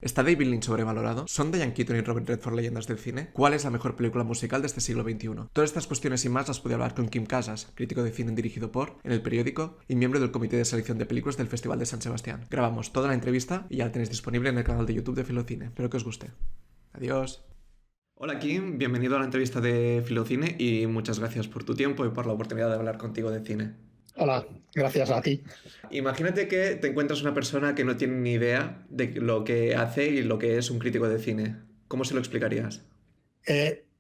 ¿Está David Lynch sobrevalorado? ¿Son Diane Keaton y Robert Redford leyendas del cine? ¿Cuál es la mejor película musical de este siglo XXI? Todas estas cuestiones y más las pude hablar con Kim Casas, crítico de cine dirigido por En el Periódico y miembro del comité de selección de películas del Festival de San Sebastián. Grabamos toda la entrevista y ya la tenéis disponible en el canal de YouTube de Filocine. Espero que os guste. Adiós. Hola Kim, bienvenido a la entrevista de Filocine y muchas gracias por tu tiempo y por la oportunidad de hablar contigo de cine. Hola, gracias a ti. Imagínate que te encuentras una persona que no tiene ni idea de lo que hace y lo que es un crítico de cine. ¿Cómo se lo explicarías?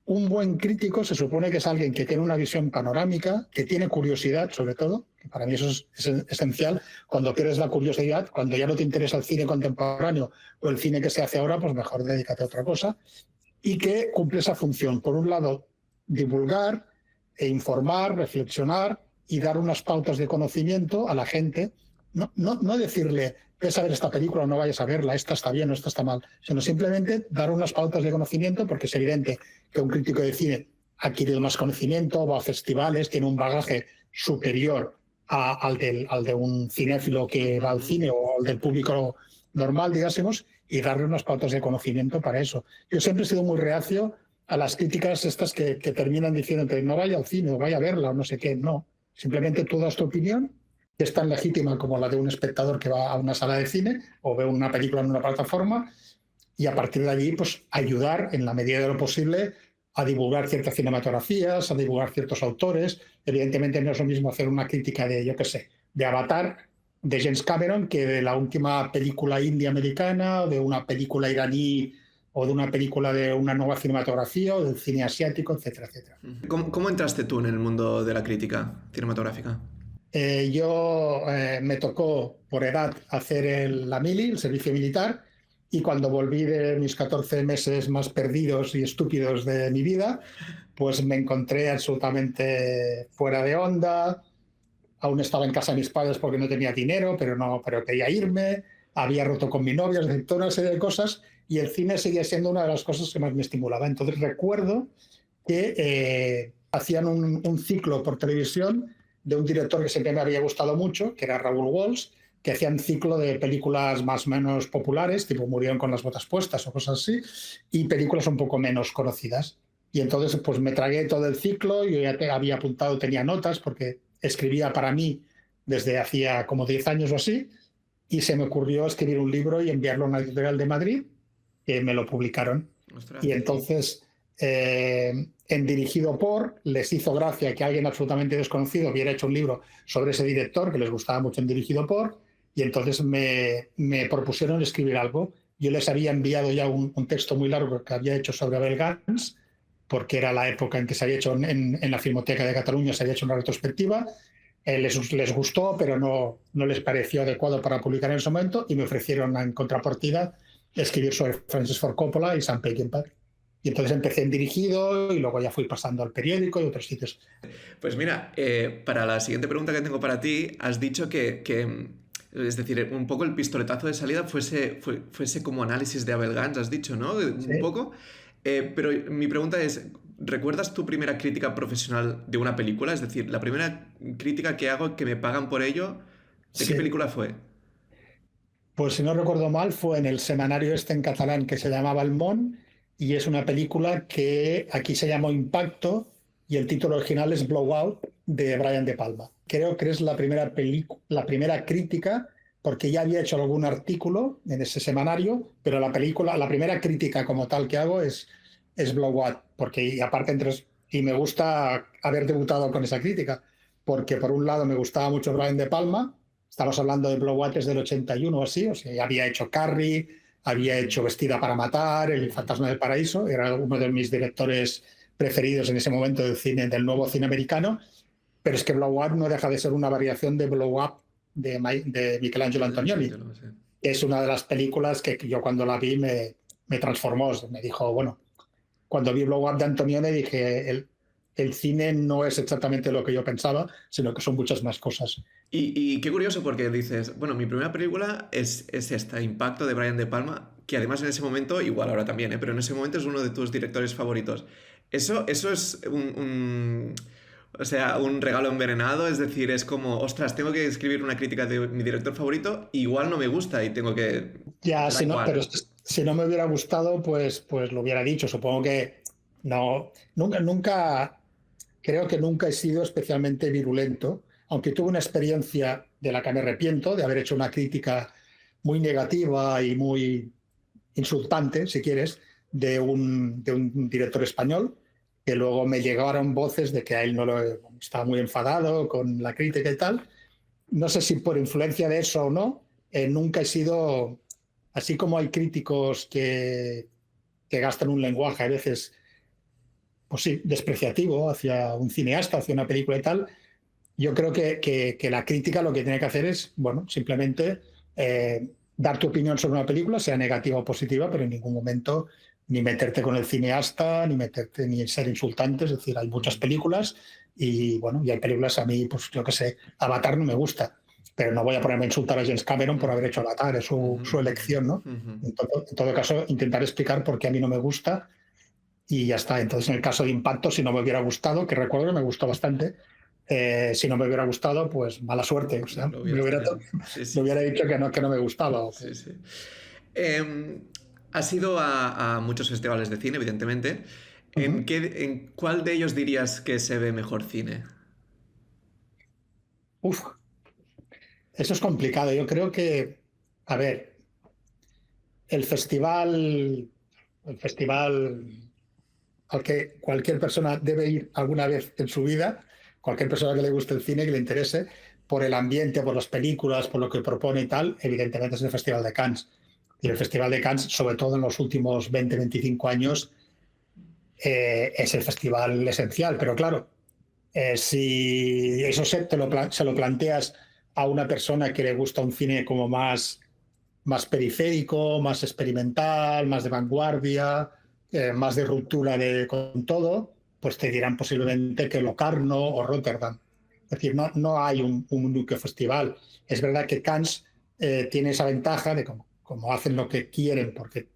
Un buen crítico se supone que es alguien que tiene una visión panorámica, que tiene curiosidad, sobre todo, que para mí eso es esencial. Cuando pierdes la curiosidad, cuando ya no te interesa el cine contemporáneo o el cine que se hace ahora, pues mejor dedícate a otra cosa. Y que cumple esa función. Por un lado, divulgar e informar, reflexionar y dar unas pautas de conocimiento a la gente. No decirle, ves a ver esta película o no vayas a verla, esta está bien o esta está mal, sino simplemente dar unas pautas de conocimiento, porque es evidente que un crítico de cine ha adquirido más conocimiento, va a festivales, tiene un bagaje superior al de un cinéfilo que va al cine o al del público normal, digásemos, y darle unas pautas de conocimiento para eso. Yo siempre he sido muy reacio a las críticas estas que terminan diciendo que no vaya al cine o vaya a verla o no sé qué. No, simplemente tú das tu opinión, que es tan legítima como la de un espectador que va a una sala de cine o ve una película en una plataforma, y a partir de allí pues ayudar en la medida de lo posible a divulgar ciertas cinematografías, a divulgar ciertos autores. Evidentemente no es lo mismo hacer una crítica de, yo qué sé, de Avatar, de James Cameron, que de la última película india americana, o de una película iraní, o de una película de una nueva cinematografía, o del cine asiático, etcétera, etcétera. ¿Cómo entraste tú en el mundo de la crítica cinematográfica? Yo me tocó por edad hacer la mili, el servicio militar, y cuando volví de mis 14 meses más perdidos y estúpidos de mi vida, pues me encontré absolutamente fuera de onda. Aún estaba en casa de mis padres porque no tenía dinero, pero quería irme, había roto con mi novia, es decir, toda una serie de cosas, y el cine seguía siendo una de las cosas que más me estimulaba. Entonces recuerdo que hacían un ciclo por televisión de un director que siempre me había gustado mucho, que era Raúl Walsh, que hacía un ciclo de películas más o menos populares, tipo Murieron con las botas puestas o cosas así, y películas un poco menos conocidas. Y entonces pues me tragué todo el ciclo, yo ya había apuntado, tenía notas, porque escribía para mí desde hacía como 10 años o así, y se me ocurrió escribir un libro y enviarlo a una editorial de Madrid, que me lo publicaron. Ostras. Y entonces, en Dirigido por, les hizo gracia que alguien absolutamente desconocido hubiera hecho un libro sobre ese director, que les gustaba mucho en Dirigido por, y entonces me propusieron escribir algo. Yo les había enviado ya un texto muy largo que había hecho sobre Abel Gans, porque era la época en que se había hecho en la Filmoteca de Cataluña, se había hecho una retrospectiva. Les gustó, pero no les pareció adecuado para publicar en ese momento, y me ofrecieron en contrapartida escribir sobre Francis Ford Coppola y Sam Peckinpah. Y entonces empecé en Dirigido y luego ya fui pasando al periódico y otros sitios. Pues mira, para la siguiente pregunta que tengo para ti, has dicho es decir, un poco el pistoletazo de salida fuese como análisis de Abel Gans, has dicho, ¿no? Un ¿Sí? poco. Pero mi pregunta es, ¿recuerdas tu primera crítica profesional de una película? Es decir, la primera crítica que hago que me pagan por ello, ¿de qué Sí. película fue? Pues si no recuerdo mal, fue en el semanario este en catalán que se llamaba El Món, y es una película que aquí se llamó Impacto y el título original es Blowout, de Brian De Palma. Creo que es la primera crítica, porque ya había hecho algún artículo en ese semanario, pero la primera crítica como tal que hago es Blowout, porque y aparte y me gusta haber debutado con esa crítica, porque por un lado me gustaba mucho Brian De Palma. Estamos hablando de Blowout desde el 81 o así, o sea, ya había hecho Carrie, había hecho Vestida para matar, El fantasma del paraíso, era uno de mis directores preferidos en ese momento del nuevo cine americano, pero es que Blowout no deja de ser una variación de Blow Up de Michelangelo De Antonioni. Michelangelo, sí. Es una de las películas que yo cuando la vi me transformó, me dijo, bueno, cuando vi Blow Up de Antonioni dije, el cine no es exactamente lo que yo pensaba, sino que son muchas más cosas. Y qué curioso porque dices, bueno, mi primera película es esta, Impacto de Brian De Palma, que además en ese momento, igual ahora también, pero en ese momento es uno de tus directores favoritos. Eso es o sea, un regalo envenenado, es decir, es como, ostras, tengo que escribir una crítica de mi director favorito, igual no me gusta y tengo que... Ya, Te da sí, no, pero igual. si no me hubiera gustado, pues lo hubiera dicho. Supongo que no, nunca, creo que nunca he sido especialmente virulento, aunque tuve una experiencia de la que me arrepiento, de haber hecho una crítica muy negativa y muy insultante, si quieres, de un director español, que luego me llegaron voces de que a él no lo estaba muy enfadado con la crítica y tal. No sé si por influencia de eso o no, nunca he sido, así como hay críticos que gastan un lenguaje a veces, pues sí, despreciativo hacia un cineasta, hacia una película y tal. Yo creo que la crítica lo que tiene que hacer es, bueno, simplemente dar tu opinión sobre una película, sea negativa o positiva, pero en ningún momento ni meterte con el cineasta, ni meterte ni ser insultante. Es decir, hay muchas películas y, bueno, y hay películas a mí, pues yo qué sé, Avatar no me gusta, pero no voy a ponerme a insultar a James Cameron por haber hecho Avatar, es su elección, ¿no? En todo caso, intentar explicar por qué a mí no me gusta y ya está. Entonces, en el caso de Impacto, si no me hubiera gustado, que recuerdo que me gustó bastante, si no me hubiera gustado, pues mala suerte. O sea, Lo hubieras tenido. Sí, me sí, hubiera dicho que no me gustaba. sí, sí. Has ido a muchos festivales de cine, evidentemente. Ujú. ¿En cuál de ellos dirías que se ve mejor cine? Uf, eso es complicado. Yo creo que, a ver, el festival al que cualquier persona debe ir alguna vez en su vida, cualquier persona que le guste el cine, que le interese, por el ambiente, por las películas, por lo que propone y tal, evidentemente es el Festival de Cannes. Y el Festival de Cannes, sobre todo en los últimos 20-25 años, es el festival esencial. Pero claro, si eso se lo planteas a una persona que le gusta un cine como más periférico, más experimental, más de vanguardia, más de ruptura con todo, pues te dirán posiblemente que Locarno o Rotterdam. Es decir, no hay un único festival. Es verdad que Cannes tiene esa ventaja de como hacen lo que quieren, porque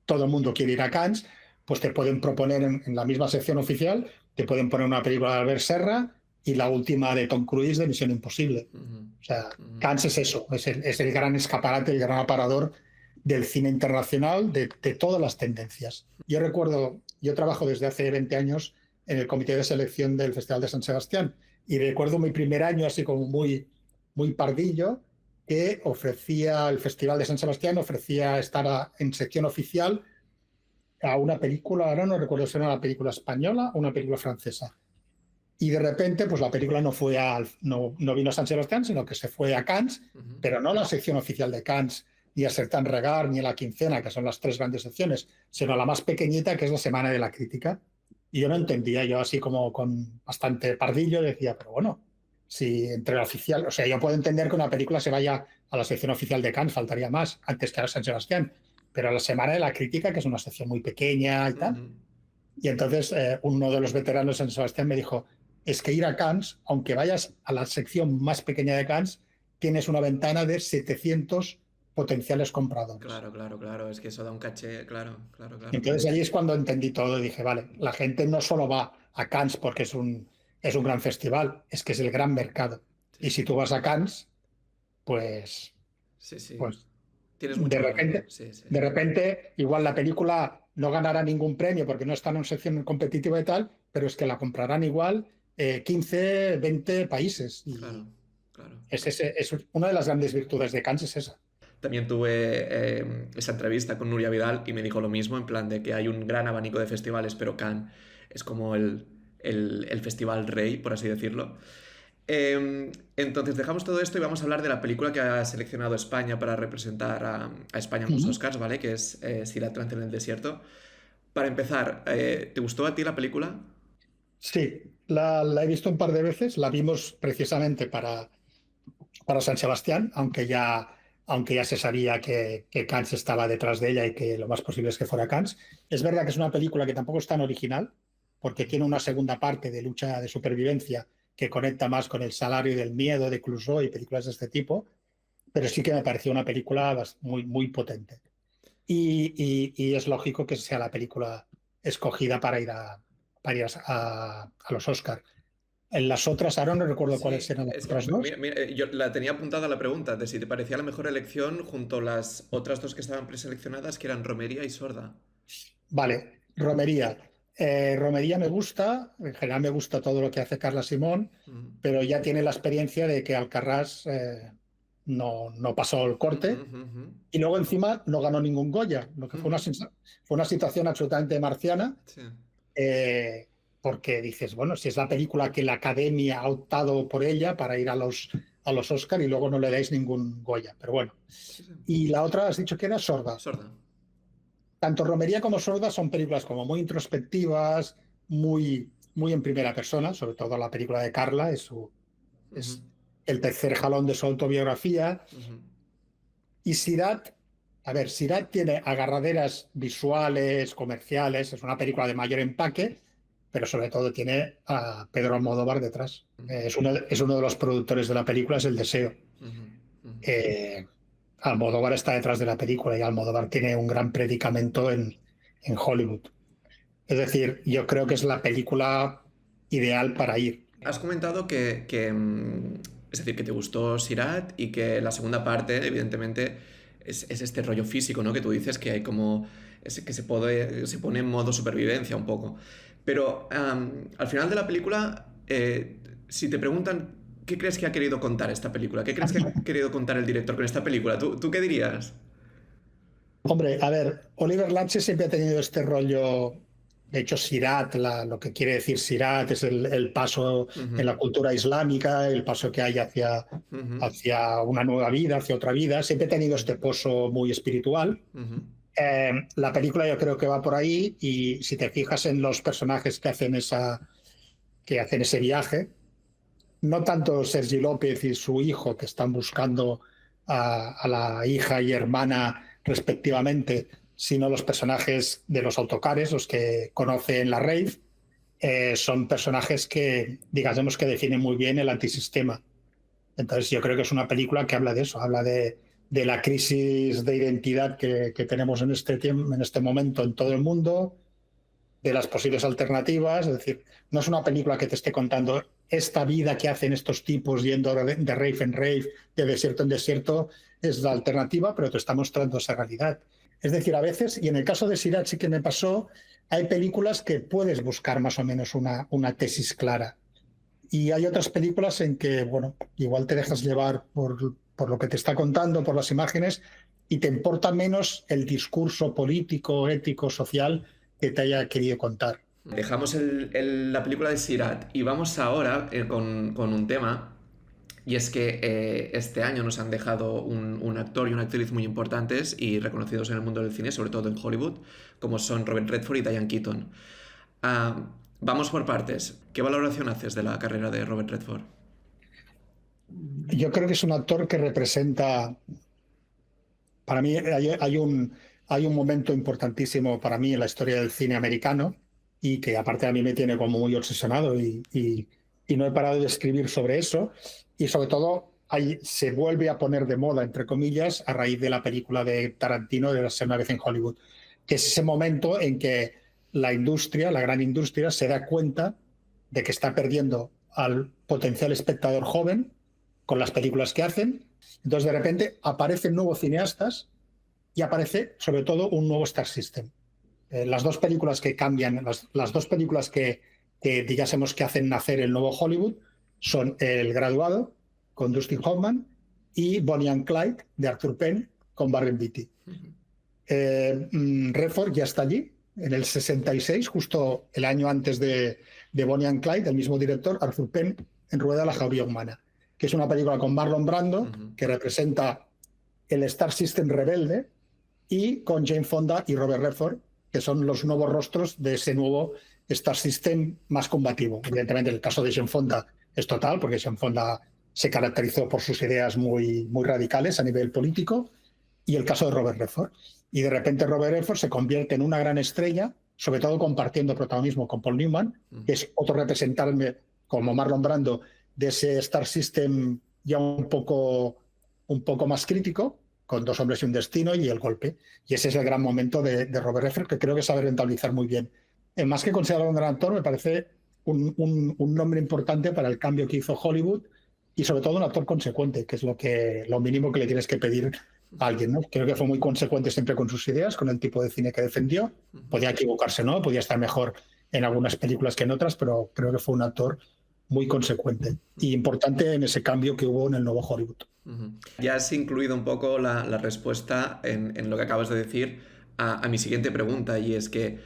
todo el mundo quiere ir a Cannes, pues te pueden proponer en la misma sección oficial, te pueden poner una película de Albert Serra y la última de Tom Cruise de Misión Imposible. Ujú, O sea, ujú. Cannes es eso, es el gran escaparate, el gran aparador del cine internacional de todas las tendencias. Yo recuerdo, yo trabajo desde hace 20 años en el comité de selección del Festival de San Sebastián y recuerdo mi primer año así como muy pardillo, que ofrecía el Festival de San Sebastián, ofrecía estar en sección oficial a una película, ahora no recuerdo si era una película española o una película francesa. Y de repente, pues la película no vino a San Sebastián, sino que se fue a Cannes, Ujú. pero no a la sección oficial de Cannes, ni a Sertan Regard, ni a la Quincena, que son las tres grandes secciones, sino a la más pequeñita, que es la Semana de la Crítica. Y yo no entendía, yo así como con bastante pardillo decía, pero bueno, si entre la oficial, o sea, yo puedo entender que una película se vaya a la sección oficial de Cannes, faltaría más, antes que a San Sebastián, pero a la Semana de la Crítica, que es una sección muy pequeña y tal. Ujú. Y entonces uno de los veteranos en Sebastián me dijo, es que ir a Cannes, aunque vayas a la sección más pequeña de Cannes, tienes una ventana de 700 potenciales compradores. Claro, claro, claro. Es que eso da un caché, claro, claro, Y claro. entonces allí es cuando entendí todo y dije, vale, la gente no solo va a Cannes porque es un gran festival, es que es el gran mercado. Sí, Y si sí. tú vas a Cannes, pues, Sí, sí. pues Tienes de mucha razón. repente, Sí, sí. de repente, igual la película no ganará ningún premio porque no está en una sección competitiva y tal, pero es que la comprarán igual 15, 20 países. Claro, Y claro. es una de las grandes virtudes de Cannes es esa. También tuve esa entrevista con Nuria Vidal y me dijo lo mismo, en plan de que hay un gran abanico de festivales, pero Cannes es como el festival rey, por así decirlo. Entonces dejamos todo esto y vamos a hablar de la película que ha seleccionado España para representar a España en los Ujú. Oscars, ¿vale? Que es Sir Atlante en el desierto. Para empezar, ¿te gustó a ti la película? Sí, la he visto un par de veces, la vimos precisamente para San Sebastián, aunque ya se sabía que Cannes estaba detrás de ella y que lo más posible es que fuera Cannes. Es verdad que es una película que tampoco es tan original, porque tiene una segunda parte de lucha de supervivencia que conecta más con el salario y del miedo de Clouseau y películas de este tipo, pero sí que me pareció una película muy potente. Y es lógico que sea la película escogida para ir a los Oscars. En las otras, ahora no recuerdo Sí, cuáles eran las otras dos. yo la tenía apuntada la pregunta de si te parecía la mejor elección junto a las otras dos que estaban preseleccionadas, que eran Romería y Sorda. Vale, Romería. Romería me gusta, en general me gusta todo lo que hace Carla Simón, Ujú, pero ya tiene la experiencia de que Alcarrás no pasó el ujú, corte ujú, y luego encima no ganó ningún Goya, lo que ujú. fue una situación absolutamente marciana, Sí. eh, porque dices, bueno, si es la película que la Academia ha optado por ella para ir a los Oscar y luego no le dais ningún Goya, pero bueno. Sí, sí. Y la otra has dicho que era Sorda. Sorda. Tanto Romería como Sorda son películas como muy introspectivas, muy en primera persona, sobre todo la película de Carla, Ujú, es el tercer jalón de su autobiografía. ujú, Y Sirat, a ver, Sirat tiene agarraderas visuales, comerciales, es una película de mayor empaque, pero sobre todo tiene a Pedro Almodóvar detrás. ujú, Es uno de los productores de la película, es El Deseo. ujú, ujú. Eh, Almodóvar está detrás de la película y Almodóvar tiene un gran predicamento en Hollywood. Es decir, yo creo que es la película ideal para ir. Has comentado es decir, que te gustó Sirat y que la segunda parte, evidentemente, es este rollo físico, ¿no? Que tú dices que hay como... que se pone en modo supervivencia un poco. Pero al final de la película, si te preguntan qué crees que ha querido contar esta película, qué crees que ha querido contar el director con esta película, ¿tú qué dirías? Hombre, a ver, Oliver Lache siempre ha tenido este rollo. De hecho, Sirat, lo que quiere decir Sirat es el paso Ujú, en la cultura islámica, el paso que hay ujú, hacia una nueva vida, hacia otra vida. Siempre ha tenido este pozo muy espiritual. ujú, La película yo creo que va por ahí y si te fijas en los personajes que hacen ese viaje, no tanto Sergi López y su hijo que están buscando a la hija y hermana respectivamente, sino los personajes de los autocares, los que conocen la rave, son personajes que, digamos, que definen muy bien el antisistema. Entonces yo creo que es una película que habla de eso, habla de la crisis de identidad que tenemos en este momento en todo el mundo, de las posibles alternativas, es decir, no es una película que te esté contando esta vida que hacen estos tipos yendo de rave en rave, de desierto en desierto, es la alternativa, pero te está mostrando esa realidad. Es decir, a veces, y en el caso de Sirachi que me pasó, hay películas que puedes buscar más o menos una tesis clara. Y hay otras películas en que, bueno, igual te dejas llevar por lo que te está contando, por las imágenes, y te importa menos el discurso político, ético, social que te haya querido contar. Dejamos la película de Sirat y vamos ahora con un tema, y es que este año nos han dejado un actor y una actriz muy importantes y reconocidos en el mundo del cine, sobre todo en Hollywood, como son Robert Redford y Diane Keaton. Ah, vamos por partes. ¿Qué valoración haces de la carrera de Robert Redford? Yo creo que es un actor que representa, para mí hay un momento importantísimo para mí en la historia del cine americano y que aparte a mí me tiene como muy obsesionado y no he parado de escribir sobre eso y sobre todo se vuelve a poner de moda, entre comillas, a raíz de la película de Tarantino de Una vez en Hollywood, que es ese momento en que la industria, la gran industria, se da cuenta de que está perdiendo al potencial espectador joven con las películas que hacen. Entonces, de repente, aparecen nuevos cineastas y aparece, sobre todo, un nuevo Star System. Las dos películas que cambian, las dos películas digásemos, que hacen nacer el nuevo Hollywood son El Graduado, con Dustin Hoffman, y Bonnie and Clyde, de Arthur Penn, con Warren Beatty. Redford ya está allí, en el 66, justo el año antes de Bonnie and Clyde, el mismo director, Arthur Penn, en Rueda la jauría humana, que es una película con Marlon Brando, que representa el Star System rebelde, y con Jane Fonda y Robert Redford, que son los nuevos rostros de ese nuevo Star System más combativo. Evidentemente, el caso de Jane Fonda es total, porque Jane Fonda se caracterizó por sus ideas muy radicales a nivel político, y el caso de Robert Redford. Y de repente Robert Redford se convierte en una gran estrella, sobre todo compartiendo protagonismo con Paul Newman, que es otro representante como Marlon Brando de ese Star System ya un poco más crítico, con Dos hombres y un destino y El golpe. Y ese es el gran momento de Robert Redford, que creo que sabe rentabilizar muy bien. Más que considerarlo un gran actor, me parece un nombre importante para el cambio que hizo Hollywood y sobre todo un actor consecuente, que es lo mínimo que le tienes que pedir a alguien, ¿no? Creo que fue muy consecuente siempre con sus ideas, con el tipo de cine que defendió. Podía equivocarse, ¿no? Podía estar mejor en algunas películas que en otras, pero creo que fue un actor muy consecuente y importante en ese cambio que hubo en el nuevo Hollywood. Ya has incluido un poco la respuesta en lo que acabas de decir a mi siguiente pregunta, y es que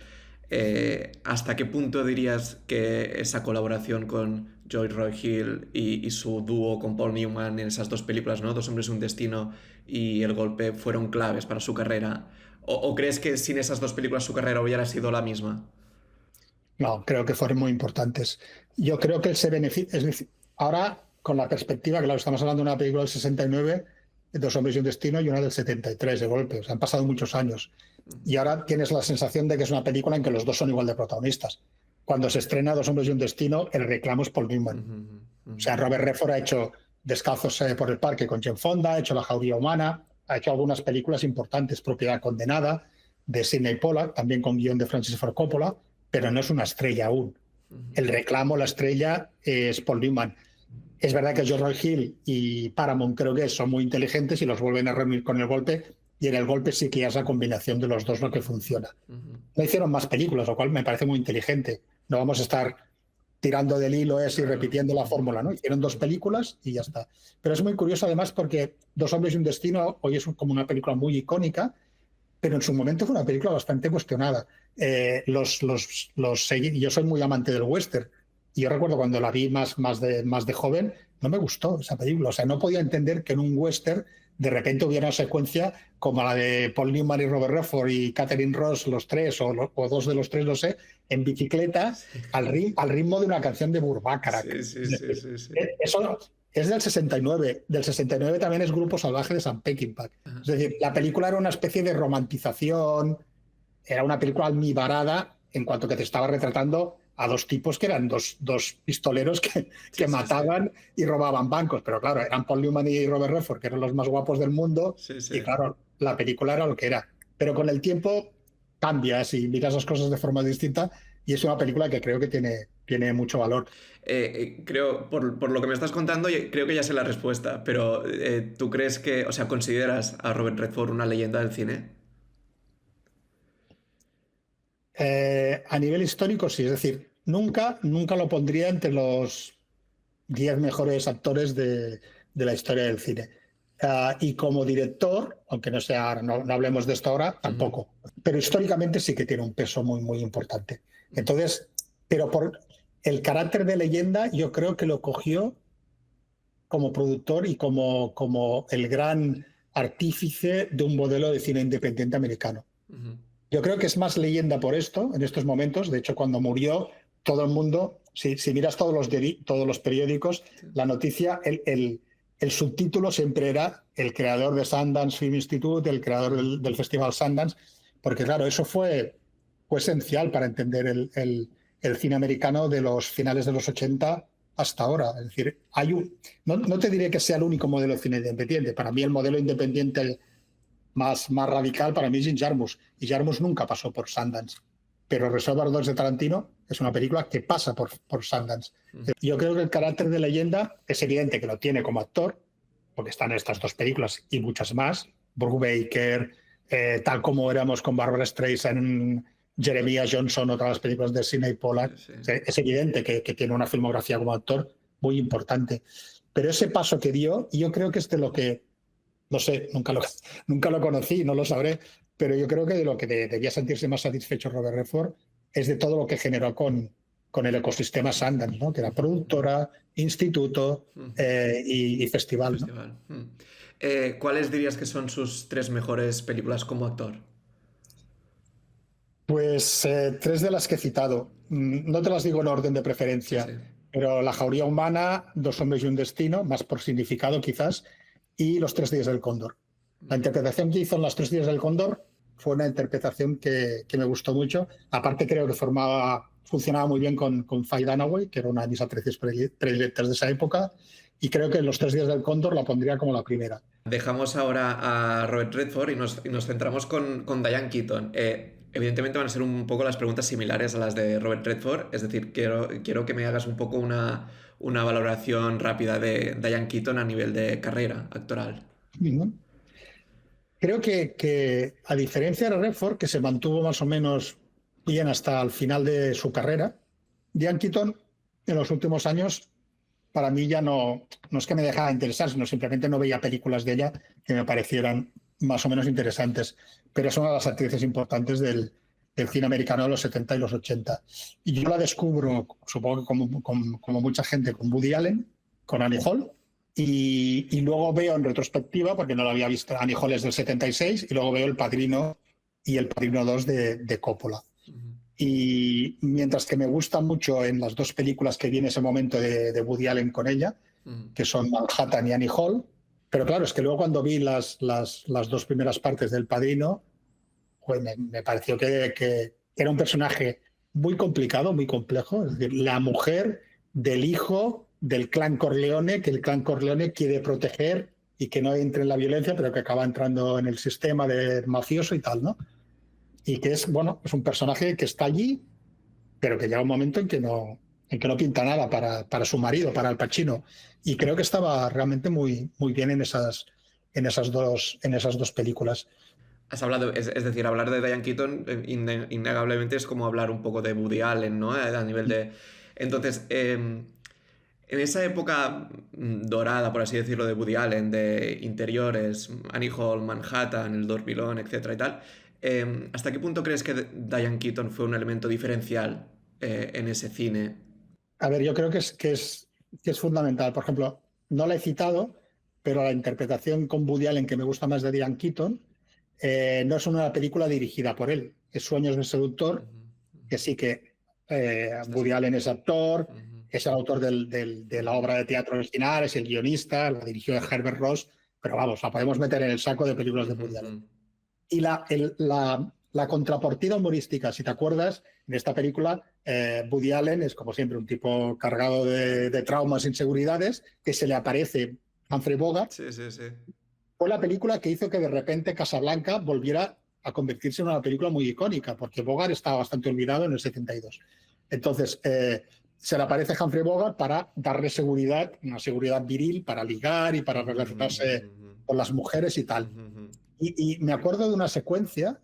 ¿hasta qué punto dirías que esa colaboración con Joy Roy Hill y su dúo con Paul Newman en esas dos películas, ¿no? Dos hombres y un destino y El golpe, fueron claves para su carrera? ¿O crees que sin esas dos películas su carrera hubiera sido la misma? No, creo que fueron muy importantes. Yo creo que él se beneficia. Es decir, ahora, con la perspectiva, claro, estamos hablando de una película del 69, Dos hombres y un destino, y una del 73, de golpe. O sea, han pasado muchos años. Y ahora tienes la sensación de que es una película en que los dos son igual de protagonistas. Cuando se estrena Dos hombres y un destino, el reclamo es Paul Newman. O sea, Robert Redford ha hecho Descalzos por el parque con Jane Fonda, ha hecho La jauría humana, ha hecho algunas películas importantes, Propiedad condenada, de Sidney Pollack, también con guión de Francis Ford Coppola, pero no es una estrella aún. El reclamo, la estrella, es Paul Newman. Es verdad que George Roy Hill y Paramount creo que son muy inteligentes y los vuelven a reunir con El golpe, y en El golpe sí que es la combinación de los dos lo que funciona. No hicieron más películas, lo cual me parece muy inteligente. No vamos a estar tirando del hilo y repitiendo la fórmula, ¿no? Hicieron dos películas y ya está. Pero es muy curioso además porque Dos hombres y un destino hoy es como una película muy icónica, pero en su momento fue una película bastante cuestionada. Yo soy muy amante del western y yo recuerdo cuando la vi más de joven, no me gustó esa película. O sea, no podía entender que en un western de repente hubiera una secuencia como la de Paul Newman y Robert Redford y Catherine Ross, los tres o dos de los tres, no sé, en bicicleta al ritmo de una canción de Burt Bacharach. Sí. Eso es del 69. Del 69 también es Grupo Salvaje de Sam Peckinpah. Es decir, la película era una especie de romantización, era una película almibarada en cuanto que te estaba retratando a dos tipos que eran dos pistoleros que mataban y robaban bancos. Pero claro, eran Paul Newman y Robert Redford, que eran los más guapos del mundo, y claro, la película era lo que era. Pero con el tiempo cambias y miras las cosas de forma distinta, y es una película que creo que tiene mucho valor. Creo, por lo que me estás contando, creo que ya sé la respuesta, pero ¿tú crees que, o sea, consideras a Robert Redford una leyenda del cine? A nivel histórico, sí. Es decir, nunca lo pondría entre los 10 mejores actores de la historia del cine. Y como director, aunque no hablemos de esto ahora, tampoco. Pero históricamente sí que tiene un peso muy, muy importante. Entonces, pero por el carácter de leyenda, yo creo que lo cogió como productor y como el gran artífice de un modelo de cine independiente americano. Yo creo que es más leyenda por esto, en estos momentos. De hecho, cuando murió, todo el mundo, si miras todos los periódicos, la noticia, el subtítulo siempre era el creador de Sundance Film Institute, el creador del Festival Sundance, porque claro, eso fue esencial para entender el cine americano de los finales de los 80 hasta ahora. Es decir, no te diré que sea el único modelo de cine independiente. Para mí el modelo independiente más radical para mí es Jim Jarmusch, y Jarmusch nunca pasó por Sundance, pero Reservoir Dogs de Tarantino es una película que pasa por Sundance. Yo creo que el carácter de leyenda es evidente que lo tiene como actor, porque están estas dos películas y muchas más, Brubaker, Tal como éramos con Barbara Streisand, Jeremiah Johnson, otras las películas de Sidney Pollack. Es evidente que tiene una filmografía como actor muy importante, pero ese paso que dio, y yo creo que es de lo que, no sé, nunca lo conocí, no lo sabré, pero yo creo que de lo que debía sentirse más satisfecho Robert Redford es de todo lo que generó con el ecosistema Sundance, ¿no? Que era productora, instituto y festival. ¿No? ¿Cuáles dirías que son sus 3 mejores películas como actor? Pues 3 de las que he citado. No te las digo en orden de preferencia, pero La jauría humana, Dos hombres y un destino, más por significado quizás, y Los 3 días del cóndor. La interpretación que hizo en Los 3 días del cóndor fue una interpretación que me gustó mucho. Aparte creo que funcionaba muy bien con Faye Dunaway, que era una de mis actrices predilectas de esa época, y creo que en Los 3 días del cóndor la pondría como la primera. Dejamos ahora a Robert Redford y nos centramos con Diane Keaton. Evidentemente van a ser un poco las preguntas similares a las de Robert Redford, es decir, quiero que me hagas un poco una valoración rápida de Diane Keaton a nivel de carrera actoral. Ujú. Creo que a diferencia de Redford, que se mantuvo más o menos bien hasta el final de su carrera, Diane Keaton en los últimos años para mí ya no es que me dejara de interesar, sino simplemente no veía películas de ella que me parecieran más o menos interesantes. Pero es una de las actrices importantes del cine americano de los 70 y los 80. Y yo la descubro, supongo que como mucha gente, con Woody Allen, con Annie Hall, y luego veo en retrospectiva, porque no lo había visto, Annie Hall es del 76, y luego veo El Padrino y El Padrino 2 de Coppola. Y mientras que me gusta mucho en las dos películas que vi en ese momento de Woody Allen con ella, que son Manhattan y Annie Hall, pero claro, es que luego cuando vi las dos primeras partes del Padrino, pues me pareció que era un personaje muy complicado, muy complejo. Es decir, la mujer del hijo del clan Corleone, que el clan Corleone quiere proteger y que no entre en la violencia, pero que acaba entrando en el sistema de mafioso y tal, ¿no? Y que es, bueno, es un personaje que está allí, pero que llega un momento en que no pinta nada para su marido, para Al Pacino. Y creo que estaba realmente muy, muy bien en esas dos películas. Has hablado, es decir, hablar de Diane Keaton innegablemente es como hablar un poco de Woody Allen, ¿no? A nivel de... Entonces, en esa época dorada, por así decirlo, de Woody Allen, de interiores, Annie Hall, Manhattan, El Dormilón, etcétera y tal, ¿hasta qué punto crees que Diane Keaton fue un elemento diferencial en ese cine? A ver, yo creo que es fundamental. Por ejemplo, no la he citado, pero la interpretación con Woody Allen que me gusta más de Diane Keaton no es una película dirigida por él. Es Sueños de Seductor, que sí que Woody Allen es actor, es el autor de la obra de teatro original, es el guionista, la dirigió Herbert Ross, pero vamos, la podemos meter en el saco de películas de Woody Allen. Y la contrapartida humorística, si te acuerdas, en esta película, Woody Allen es, como siempre, un tipo cargado de traumas e inseguridades, que se le aparece Humphrey Bogart. Sí, sí, sí. Fue la película que hizo que de repente Casablanca volviera a convertirse en una película muy icónica, porque Bogart estaba bastante olvidado en el 72. Entonces, se le aparece Humphrey Bogart para darle seguridad, una seguridad viril, para ligar y para relacionarse con las mujeres y tal. Y me acuerdo de una secuencia,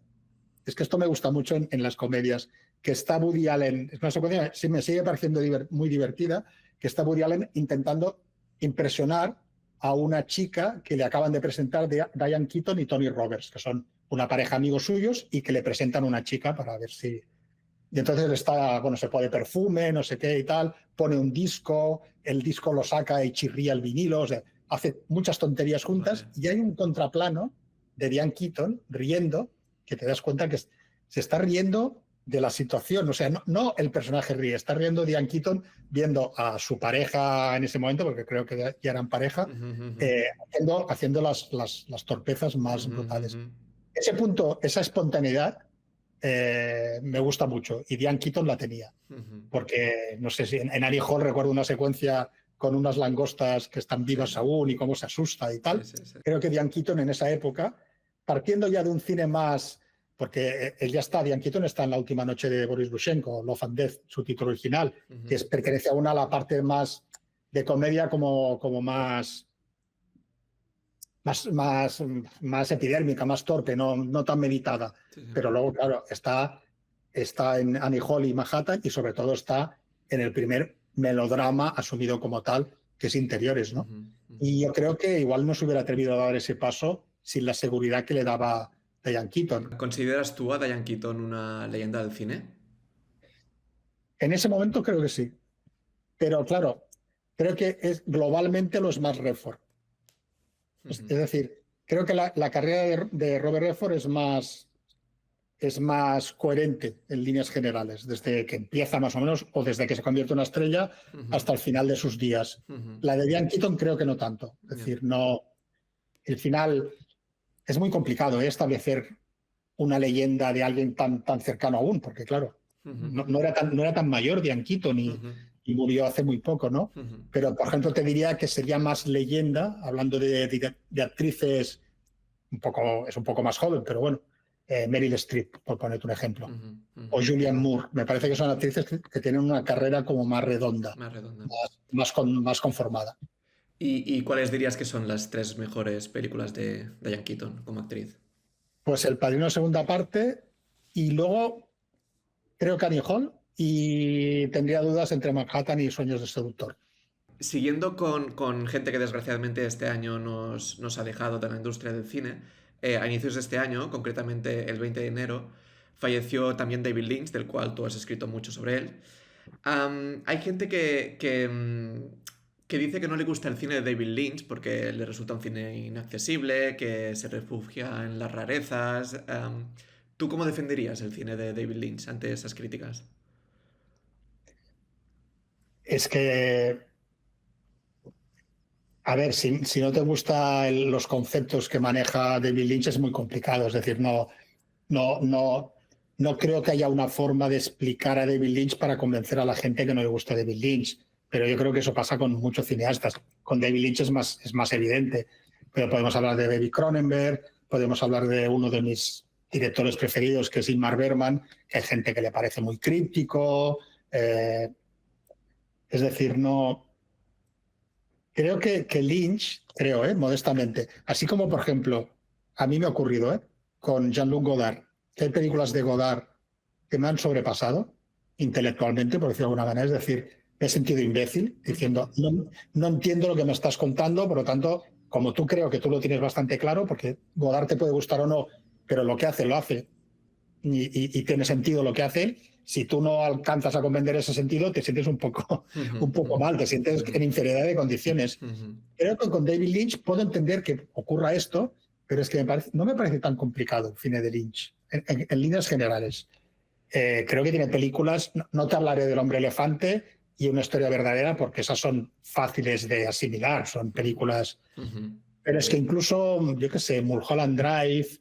es que esto me gusta mucho en las comedias, que está Woody Allen, es una secuencia que sí me sigue pareciendo muy divertida, que está Woody Allen intentando impresionar a una chica que le acaban de presentar de Diane Keaton y Tony Roberts, que son una pareja amigos suyos y que le presentan una chica para ver si... Y entonces está, bueno, se pone perfume, no sé qué y tal, pone un disco, el disco lo saca y chirría el vinilo, o sea, hace muchas tonterías juntas. Y hay un contraplano de Diane Keaton riendo, que te das cuenta que se está riendo de la situación, o sea, no el personaje ríe, está riendo Diane Keaton viendo a su pareja en ese momento, porque creo que ya eran pareja, haciendo las torpezas más brutales. Ese punto, esa espontaneidad me gusta mucho, y Diane Keaton la tenía, porque no sé si en Annie Hall recuerdo una secuencia con unas langostas que están vivas aún y cómo se asusta y tal. Creo que Diane Keaton en esa época, partiendo ya de un cine más, porque él ya está, Diane Keaton está en La última noche de Boris Lushenko, Love and Death, su título original, que pertenece a la parte más de comedia como más epidérmica, más torpe, no tan meditada. Pero luego, claro, está en Annie Hall y Manhattan, y sobre todo está en el primer melodrama asumido como tal, que es Interiores, ¿no? Y yo creo que igual no se hubiera atrevido a dar ese paso sin la seguridad que le daba Diane Keaton. ¿Consideras tú a Diane Keaton una leyenda del cine? En ese momento creo que sí. Pero claro, creo que globalmente lo es más Redford. Es decir, creo que la carrera de Robert Redford es más coherente en líneas generales, desde que empieza más o menos, o desde que se convierte en una estrella hasta el final de sus días. La de Diane Keaton creo que no tanto. Es decir, no. El final es muy complicado establecer una leyenda de alguien tan cercano aún, porque claro, no era tan mayor Diane Keaton y murió hace muy poco, ¿no? Pero, por ejemplo, te diría que sería más leyenda, hablando de actrices, es un poco más joven, pero bueno, Meryl Streep, por ponerte un ejemplo, o Ujú. Julianne Moore. Me parece que son actrices que tienen una carrera como más redonda, Más redonda. más conformada. Y cuáles dirías que son las tres mejores películas de Diane Keaton como actriz? Pues El Padrino segunda parte y luego creo que Annie Hall y tendría dudas entre Manhattan y Sueños de Seductor. Siguiendo con gente que desgraciadamente este año nos ha dejado de la industria del cine, a inicios de este año, concretamente el 20 de enero, falleció también David Lynch, del cual tú has escrito mucho sobre él. Hay gente que dice que no le gusta el cine de David Lynch porque le resulta un cine inaccesible, que se refugia en las rarezas. ¿Tú cómo defenderías el cine de David Lynch ante esas críticas? Es que, a ver, si no te gustan los conceptos que maneja David Lynch es muy complicado. Es decir, no, no, no creo que haya una forma de explicar a David Lynch para convencer a la gente que no le gusta David Lynch. Pero yo creo que eso pasa con muchos cineastas. Con David Lynch es más evidente. Pero podemos hablar de David Cronenberg, podemos hablar de uno de mis directores preferidos, que es Ingmar Bergman, que hay gente que le parece muy críptico. Es decir, no. Creo que Lynch, modestamente, así como, por ejemplo, a mí me ha ocurrido con Jean-Luc Godard, que hay películas de Godard que me han sobrepasado intelectualmente, por decirlo de alguna manera, es decir, me he sentido imbécil, diciendo, no entiendo lo que me estás contando, por lo tanto, como tú creo que tú lo tienes bastante claro, porque Godard te puede gustar o no, pero lo que hace, lo hace, y tiene sentido lo que hace él. Si tú no alcanzas a comprender ese sentido, te sientes un poco mal, te sientes en inferioridad de condiciones. Creo que con David Lynch puedo entender que ocurra esto, pero es que no me parece tan complicado el cine de Lynch, en líneas generales. Creo que tiene películas, no te hablaré del Hombre Elefante y Una historia verdadera, porque esas son fáciles de asimilar, son películas. Pero es que incluso, yo qué sé, Mulholland Drive,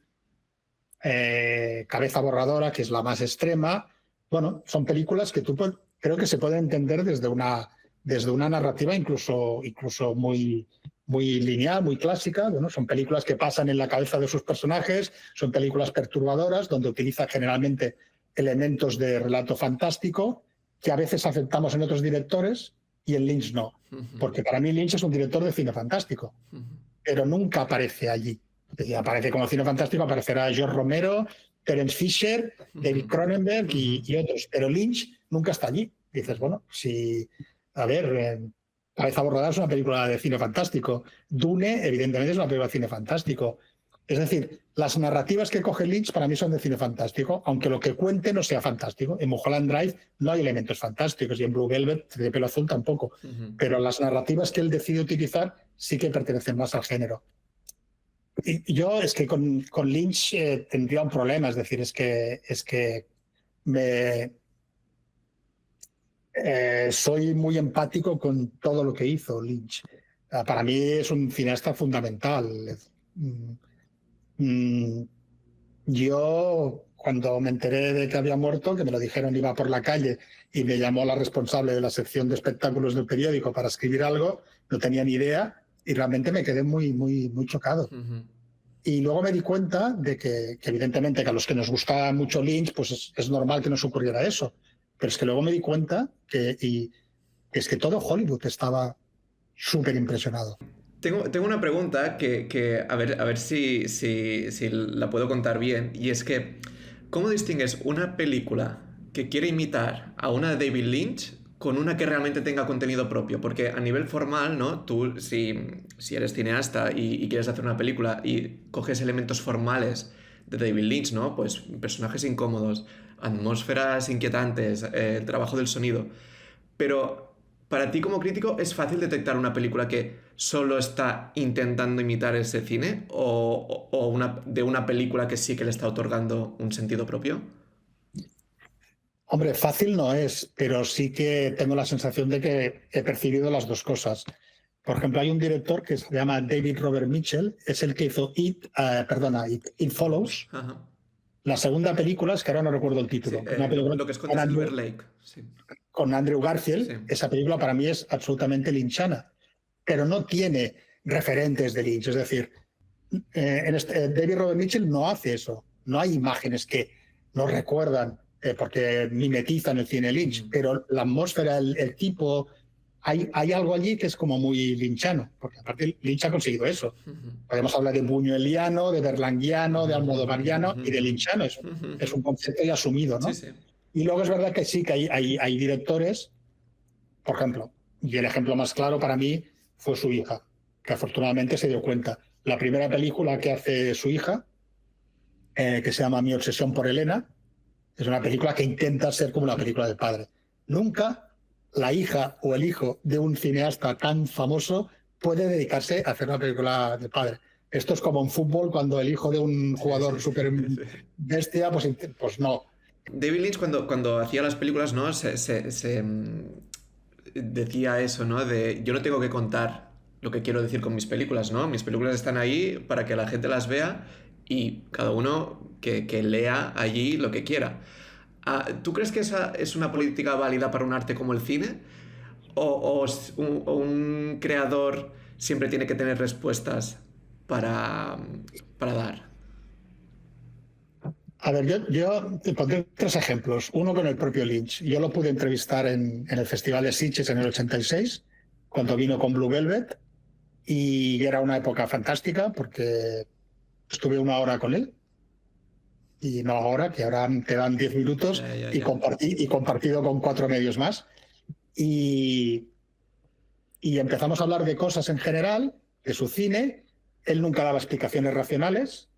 Cabeza borradora, que es la más extrema, bueno, son películas que creo que se pueden entender desde una narrativa incluso muy, muy lineal, muy clásica. Bueno, son películas que pasan en la cabeza de sus personajes, son películas perturbadoras, donde utiliza generalmente elementos de relato fantástico, que a veces aceptamos en otros directores y en Lynch no. Porque para mí Lynch es un director de cine fantástico, pero nunca aparece allí. Y aparece como cine fantástico, aparecerá George Romero, Terence Fisher, David Cronenberg y otros. Pero Lynch nunca está allí. Dices, bueno, a ver, Cabeza borrada es una película de cine fantástico. Dune, evidentemente, es una película de cine fantástico. Es decir, las narrativas que coge Lynch para mí son de cine fantástico, aunque lo que cuente no sea fantástico. En Mulholland Drive no hay elementos fantásticos y en Blue Velvet, de pelo azul, tampoco. Pero las narrativas que él decide utilizar sí que pertenecen más al género. Y yo es que con Lynch tendría un problema, es decir, es que soy muy empático con todo lo que hizo Lynch. Para mí es un cineasta fundamental. Yo, cuando me enteré de que había muerto, que me lo dijeron, iba por la calle y me llamó la responsable de la sección de espectáculos del periódico para escribir algo, no tenía ni idea y realmente me quedé muy, muy, muy chocado. Y luego me di cuenta de que evidentemente que a los que nos gusta mucho Lynch, pues es normal que nos ocurriera eso. Pero es que luego me di cuenta que es que todo Hollywood estaba súper impresionado. Tengo una pregunta que a ver si la puedo contar bien. Y es que, ¿cómo distingues una película que quiere imitar a una de David Lynch con una que realmente tenga contenido propio? Porque a nivel formal, ¿no? Tú, si eres cineasta y quieres hacer una película y coges elementos formales de David Lynch, ¿no? Pues personajes incómodos, atmósferas inquietantes, el trabajo del sonido. Pero para ti como crítico, ¿es fácil detectar una película que solo está intentando imitar ese cine o de una película que sí que le está otorgando un sentido propio? Hombre, fácil no es, pero sí que tengo la sensación de que he percibido las dos cosas. Por ejemplo, hay un director que se llama David Robert Mitchell, es el que hizo It Follows. Ajá. La segunda película, es que ahora no recuerdo el Sí, título, una película lo que esconde Silver Lake. Sí. con Andrew Garfield. Sí. Esa película para mí es absolutamente lynchana, pero no tiene referentes de Lynch. Es decir, David Robert Mitchell no hace eso. No hay imágenes que nos recuerdan, porque mimetizan el cine Lynch, pero la atmósfera, el tipo, hay algo allí que es como muy lynchano, porque aparte Lynch ha conseguido eso. Podemos hablar de buñueliano, de berlanguiano, de almodovariano y de lynchano. Es un concepto ya asumido, ¿no? Sí, sí. Y luego es verdad que sí, que hay directores, por ejemplo, y el ejemplo más claro para mí fue su hija, que afortunadamente se dio cuenta. La primera película que hace su hija, que se llama Mi obsesión por Elena, es una película que intenta ser como la película del padre. Nunca la hija o el hijo de un cineasta tan famoso puede dedicarse a hacer una película del padre. Esto es como en fútbol, cuando el hijo de un jugador súper bestia, pues no. David Lynch cuando hacía las películas, ¿no? Decía eso, ¿no? De yo no tengo que contar lo que quiero decir con mis películas, ¿no? Mis películas están ahí para que la gente las vea y cada uno que lea allí lo que quiera. ¿Tú crees que esa es una política válida para un arte como el cine? ¿O un creador siempre tiene que tener respuestas para dar? A ver, yo te pondré 3 ejemplos. Uno con el propio Lynch. Yo lo pude entrevistar en el Festival de Sitges en el 86, cuando vino con Blue Velvet, y era una época fantástica porque estuve 1 hora con él, y no ahora, que ahora te dan 10 minutos, y compartido con 4 medios más. Y empezamos a hablar de cosas en general, de su cine. Él nunca daba explicaciones racionales,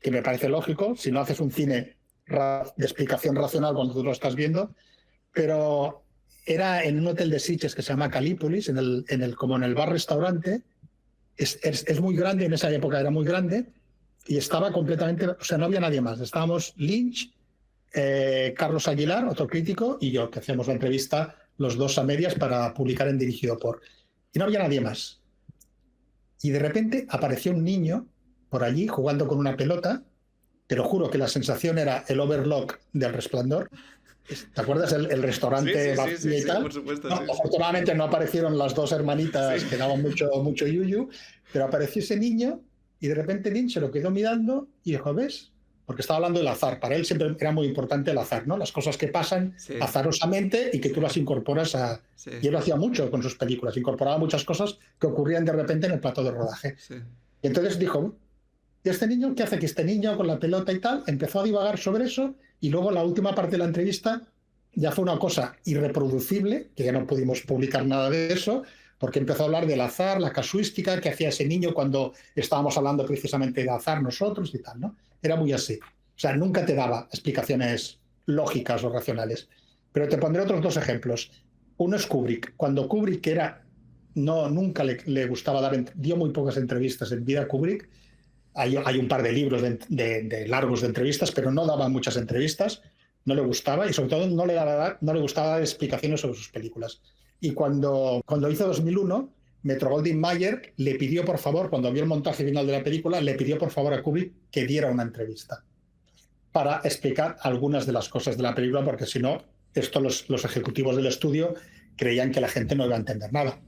que me parece lógico, si no haces un cine de explicación racional cuando tú lo estás viendo, pero era en un hotel de Sitges que se llama Calípolis, como en el bar-restaurante. Es muy grande, en esa época era muy grande, y estaba completamente, o sea, no había nadie más. Estábamos Lynch, Carlos Aguilar, otro crítico, y yo, que hacíamos la entrevista los 2 a medias para publicar en Dirigido por. Y no había nadie más. Y de repente apareció un niño por allí jugando con una pelota. Te lo juro que la sensación era el Overlook del Resplandor. ¿Te acuerdas el restaurante vacío y tal? Por supuesto, No, afortunadamente no aparecieron las 2 hermanitas que daban mucho yuyu, pero apareció ese niño y de repente Lynch se lo quedó mirando y dijo, ¿ves? Porque estaba hablando del azar. Para él siempre era muy importante el azar, ¿no? Las cosas que pasan azarosamente y que tú las incorporas a... Sí. Y él lo hacía mucho con sus películas, incorporaba muchas cosas que ocurrían de repente en el plato de rodaje. Sí. Y entonces dijo, ¿y este niño qué hace? Que este niño con la pelota y tal empezó a divagar sobre eso, y luego la última parte de la entrevista ya fue una cosa irreproducible, que ya no pudimos publicar nada de eso, porque empezó a hablar del azar, la casuística que hacía ese niño cuando estábamos hablando precisamente de azar nosotros y tal, ¿no? Era muy así. O sea, nunca te daba explicaciones lógicas o racionales. Pero te pondré otros 2 ejemplos. Uno es Kubrick. Cuando Kubrick nunca le gustaba dio muy pocas entrevistas en vida a Kubrick. Hay un par de libros de largos de entrevistas, pero no daba muchas entrevistas, no le gustaba, y sobre todo no le gustaba dar explicaciones sobre sus películas. Y cuando hizo 2001, Metro-Goldwyn-Mayer le pidió por favor, cuando vio el montaje final de la película, le pidió por favor a Kubrick que diera una entrevista para explicar algunas de las cosas de la película, porque si no, los ejecutivos del estudio creían que la gente no iba a entender nada,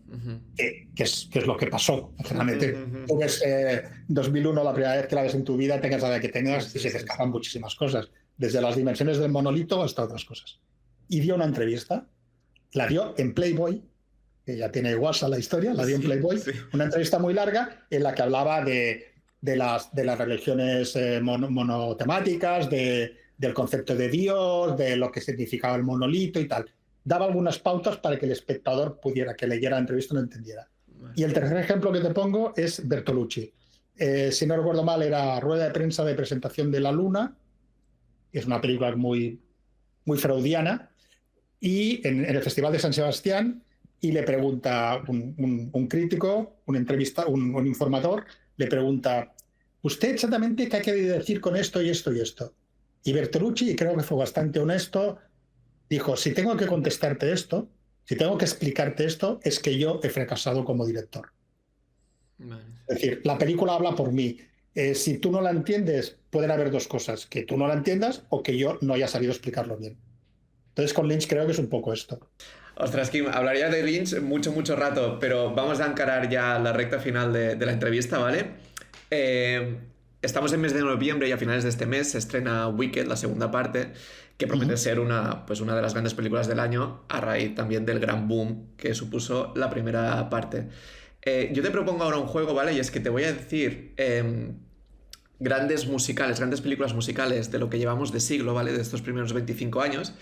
que es lo que pasó. Generalmente tú ves 2001 la primera vez que la ves en tu vida, tengas la edad que tengas, y se te escapan muchísimas cosas, desde las dimensiones del monolito hasta otras cosas. Y dio una entrevista, la dio en Playboy, que ya tiene WhatsApp la historia, la dio en Playboy, una entrevista muy larga en la que hablaba de las religiones monotemáticas, del concepto de Dios, de lo que significaba el monolito y tal. Daba algunas pautas para que el espectador que leyera la entrevista, lo entendiera. Y el tercer ejemplo que te pongo es Bertolucci. Si no recuerdo mal, era rueda de prensa de presentación de La Luna, que es una película muy, muy freudiana, y en el Festival de San Sebastián, y le pregunta un crítico, un informador, le pregunta, ¿usted exactamente qué ha querido decir con esto y esto y esto? Y Bertolucci, y creo que fue bastante honesto, dijo, si tengo que contestarte esto, si tengo que explicarte esto, es que yo he fracasado como director. Vale. Es decir, la película habla por mí. Si tú no la entiendes, pueden haber 2 cosas, que tú no la entiendas o que yo no haya sabido explicarlo bien. Entonces con Lynch creo que es un poco esto. Ostras, Kim, hablaría de Lynch mucho rato, pero vamos a encarar ya la recta final de la entrevista, ¿vale? estamos en mes de noviembre y a finales de este mes se estrena Wicked, la segunda parte, que promete ser una de las grandes películas del año, a raíz también del gran boom que supuso la primera parte. Yo te propongo ahora un juego, ¿vale? Y es que te voy a decir grandes películas musicales de lo que llevamos de siglo, ¿vale? De estos primeros 25 años.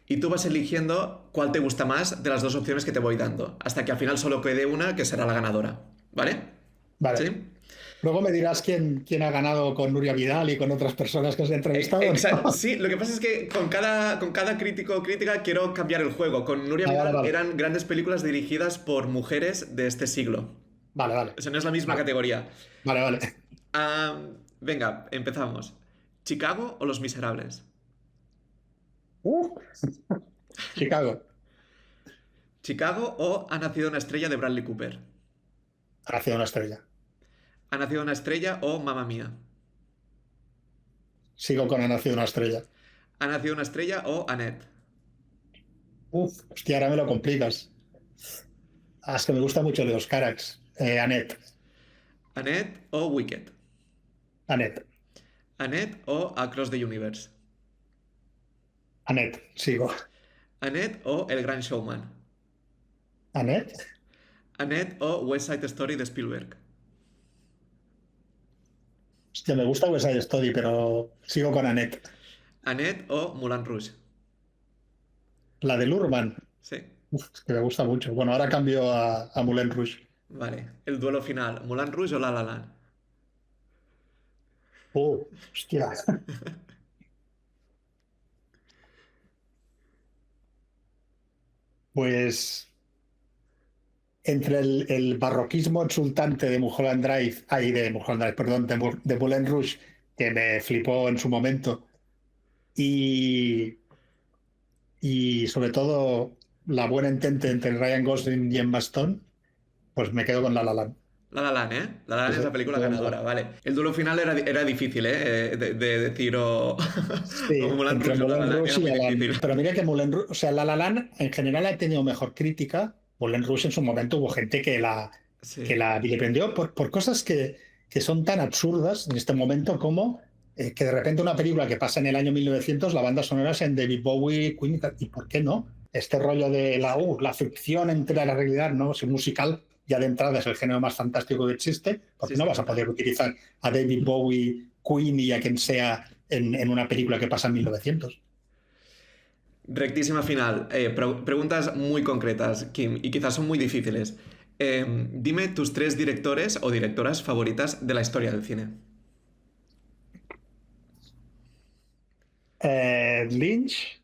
Y tú vas eligiendo cuál te gusta más de las dos opciones que te voy dando, hasta que al final solo quede una que será la ganadora, ¿vale? Vale. ¿Sí? Luego me dirás quién ha ganado con Nuria Vidal y con otras personas que has entrevistado. Exacto. ¿No? Sí, lo que pasa es que con cada crítico o crítica quiero cambiar el juego. Con Nuria Vidal vale. eran grandes películas dirigidas por mujeres de este siglo. Vale. Eso no es la misma categoría. Vale. Venga, empezamos. ¿Chicago o Los Miserables? Chicago. ¿Chicago o Ha nacido una estrella de Bradley Cooper? Ha nacido una estrella. ¿Ha nacido una estrella o Mamma Mía? Sigo con Ha nacido una estrella. ¿Ha nacido una estrella o Annette? Hostia, ahora me lo complicas. Es que me gusta mucho de los Carax. Annette. ¿Annette o Wicked? Annette. ¿Annette o Across the Universe? Annette, sigo. ¿Annette o El Gran Showman? Annette. ¿Annette o West Side Story de Spielberg? Hostia, me gusta West Side Story, pero sigo con Annette. ¿Annette o Moulin Rouge? La del Urban. Sí. Es que me gusta mucho. Bueno, ahora cambio a Moulin Rouge. Vale. El duelo final. ¿Moulin Rouge o La La Land? Hostia. Pues entre el barroquismo exultante de Mulholland Drive, perdón, de Moulin Rouge, que me flipó en su momento, y sobre todo la buena entente entre Ryan Gosling y Emma Stone, pues me quedo con La La Land. La La Land, ¿eh? La La Land Sí, es la película sí, ganadora, vale. El duelo final era difícil, ¿eh? De decir o Sí, Moulin entre Rouge o La La Moulin Land, Rouge era y muy La La difícil. Land. Pero mira que Moulin Rouge, o sea, La La Land en general ha tenido mejor crítica. Moulin Rouge en su momento hubo gente que Sí. la viliprendió por cosas que son tan absurdas en este momento como que de repente una película que pasa en el año 1900, la banda sonora es en David Bowie, Queen, ¿y por qué no? Este rollo de la fricción entre la realidad, ¿no? Es un musical, ya de entrada es el género más fantástico que existe, porque Sí, no sí, vas a total. poder utilizar a David Bowie, Queen y a quien sea en una película que pasa en 1900. Rectísima final. Preguntas muy concretas, Kim, y quizás son muy difíciles. Dime tus 3 directores o directoras favoritas de la historia del cine. Lynch,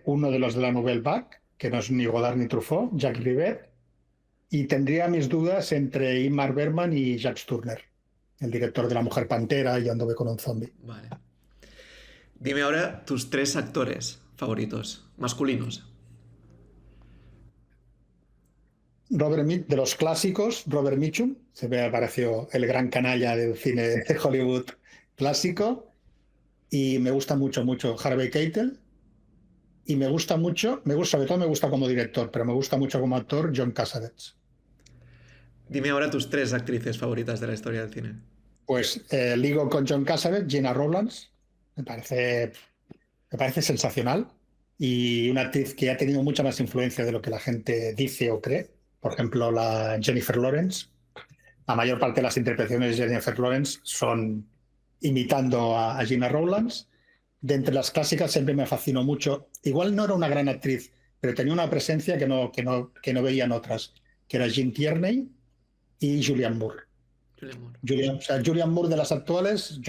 uno de los de la Nouvelle Vague, que no es ni Godard ni Truffaut, Jacques Rivette, y tendría mis dudas entre Ingmar Bergman y Jacques Tourneur, el director de La Mujer Pantera y Anduve con un zombie. Vale. Dime ahora tus 3 actores favoritos, masculinos. De los clásicos, Robert Mitchum, se me pareció el gran canalla del cine de Hollywood clásico, y me gusta mucho Harvey Keitel, y sobre todo me gusta como director, pero me gusta mucho como actor John Cassavetes. Dime ahora tus 3 actrices favoritas de la historia del cine. Pues ligo con John Cassavetes, Gina Rowlands, me parece sensacional, y una actriz que ha tenido mucha más influencia de lo que la gente dice o cree. Por ejemplo, la Jennifer Lawrence. La mayor parte de las interpretaciones de Jennifer Lawrence son imitando a Gina Rowlands. De entre las clásicas siempre me fascinó mucho. Igual no era una gran actriz, pero tenía una presencia que no veían otras, que era Jean Tierney y Julianne Moore. Julianne Moore de las actuales,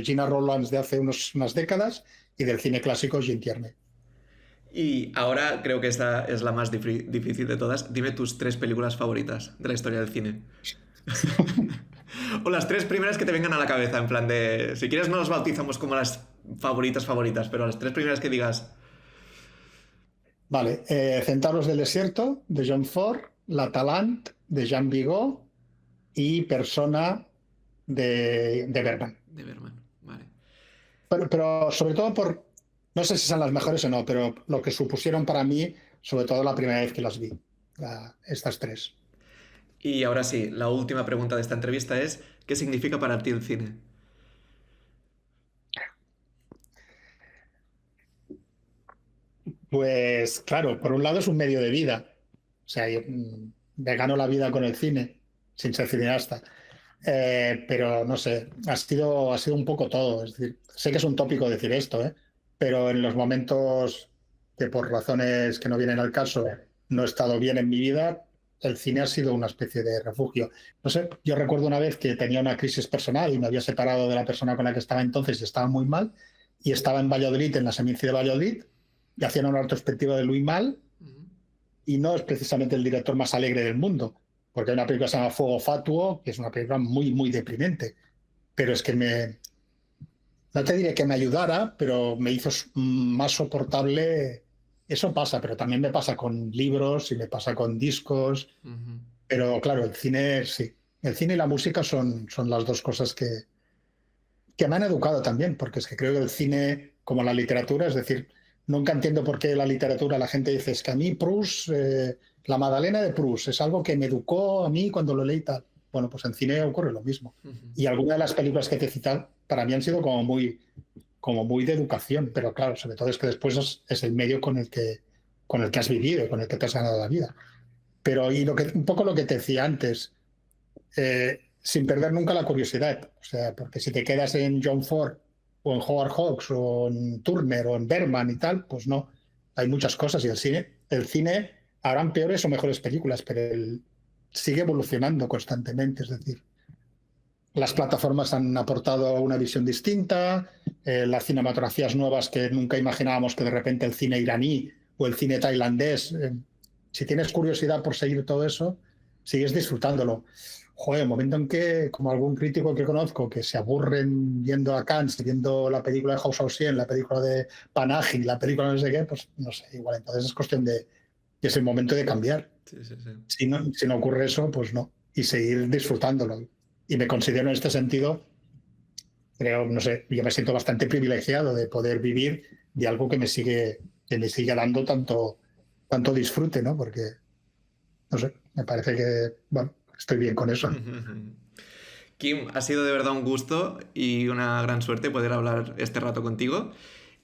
Gina Rowlands de hace unas décadas, y del cine clásico Jean Tierney. Y ahora creo que esta es la más difícil de todas. Dime tus 3 películas favoritas de la historia del cine. O las 3 primeras que te vengan a la cabeza, en plan de... Si quieres no las bautizamos como las favoritas, pero las 3 primeras que digas... Vale, Centauros del Desierto, de John Ford, La Talente, de Jean Vigo, y Persona, de Bergman. De Bergman, vale. Pero sobre todo no sé si son las mejores o no, pero lo que supusieron para mí, sobre todo la primera vez que las vi, estas 3. Y ahora sí, la última pregunta de esta entrevista es, ¿qué significa para ti el cine? Pues claro, por un lado es un medio de vida. O sea, yo, me gano la vida con el cine, sin ser cineasta. Pero no sé, ha sido un poco todo. Es decir, sé que es un tópico decir esto, pero en los momentos que por razones que no vienen al caso no he estado bien en mi vida, el cine ha sido una especie de refugio. No sé, yo recuerdo una vez que tenía una crisis personal y me había separado de la persona con la que estaba entonces y estaba muy mal, y estaba en Valladolid, en la Seminci de Valladolid, y hacían una retrospectiva de Louis Malle, y no es precisamente el director más alegre del mundo, porque hay una película que se llama Fuego Fatuo, que es una película muy, muy deprimente, pero es que no te diré que me ayudara, pero me hizo más soportable. Eso pasa, pero también me pasa con libros y me pasa con discos, pero claro, el cine sí. El cine y la música son las dos cosas que me han educado también, porque es que creo que el cine, como la literatura, es decir, nunca entiendo por qué la literatura la gente dice, es que a mí Proust, la Magdalena de Proust, es algo que me educó a mí cuando lo leí tal. Bueno, pues en cine ocurre lo mismo. Y algunas de las películas que te he citado para mí han sido como muy de educación, pero claro, sobre todo es que después es el medio con el que has vivido, con el que te has ganado la vida. Pero y un poco lo que te decía antes, sin perder nunca la curiosidad. O sea, porque si te quedas en John Ford o en Howard Hawks o en Turner o en Bergman y tal, pues no. Hay muchas cosas y el cine habrán peores o mejores películas, pero sigue evolucionando constantemente. Es decir, las plataformas han aportado una visión distinta, las cinematografías nuevas que nunca imaginábamos que de repente el cine iraní o el cine tailandés, si tienes curiosidad por seguir todo eso, sigues disfrutándolo. Joder, el momento en que, como algún crítico que conozco, que se aburren viendo a Cannes, viendo la película de House of Sien, la película de Panahi, la película no sé qué, pues no sé, igual entonces es cuestión de que es el momento de cambiar. Sí, sí, sí. Si no ocurre eso, pues no. Y seguir disfrutándolo. Y me considero en este sentido, creo, no sé, yo me siento bastante privilegiado de poder vivir de algo que me sigue dando tanto disfrute, ¿no? Porque, no sé, me parece que, bueno, estoy bien con eso. Kim, ha sido de verdad un gusto y una gran suerte poder hablar este rato contigo.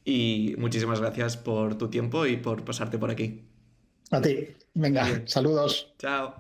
Y muchísimas gracias por tu tiempo y por pasarte por aquí. A ti, Muy venga, bien. saludos. Chao.